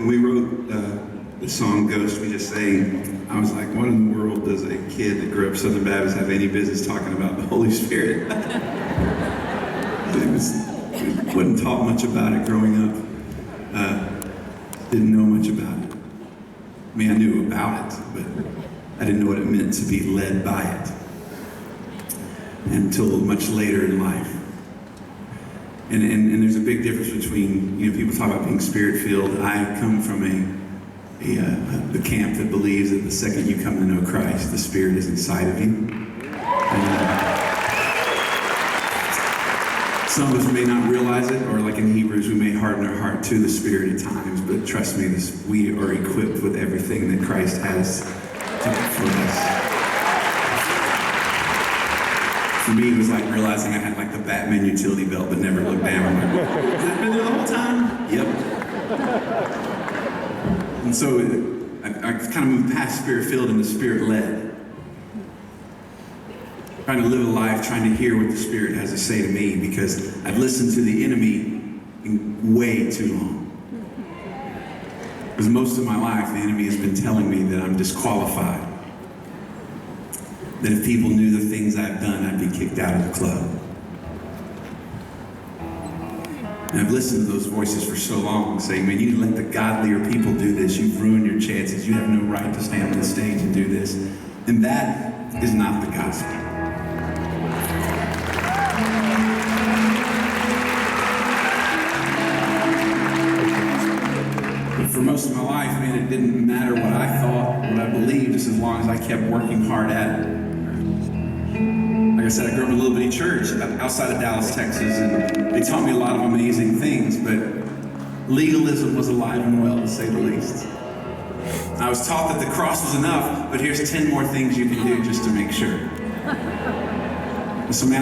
when we wrote the song Ghost, we just sang, I was like, what in the world does a kid that grew up Southern Baptist have any business talking about the Holy Spirit? We wasn't taught much about it growing up. Didn't know much about it. I mean, I knew about it, but I didn't know what it meant to be led by it until much later in life. And there's a big difference between, people talk about being spirit-filled. I come from the camp that believes that the second you come to know Christ, the Spirit is inside of you. Some of us may not realize it, or like in Hebrews, we may harden our heart to the Spirit at times, but trust me, we are equipped with everything that Christ has for us. For me, it was like realizing I had like the Batman utility belt but never looked down. I'm like, has that been there the whole time? Yep. And so I kind of moved past Spirit-filled into Spirit-led. Trying to live a life, trying to hear what the Spirit has to say to me, because I've listened to the enemy way too long. Because most of my life, the enemy has been telling me that I'm disqualified. That if people knew the things I've done, I'd be kicked out of the club. And I've listened to those voices for so long, saying, man, you let the godlier people do this. You've ruined your chances. You have no right to stand on the stage and do this. And that is not the gospel. But for most of my life, man, it didn't matter what I thought, what I believed, just as long as I kept working hard at it. Like I said, I grew up in a little bitty church outside of Dallas, Texas, and they taught me a lot of amazing things, but legalism was alive and well, to say the least. I was taught that the cross was enough, but here's 10 more things you can do just to make sure. So, man,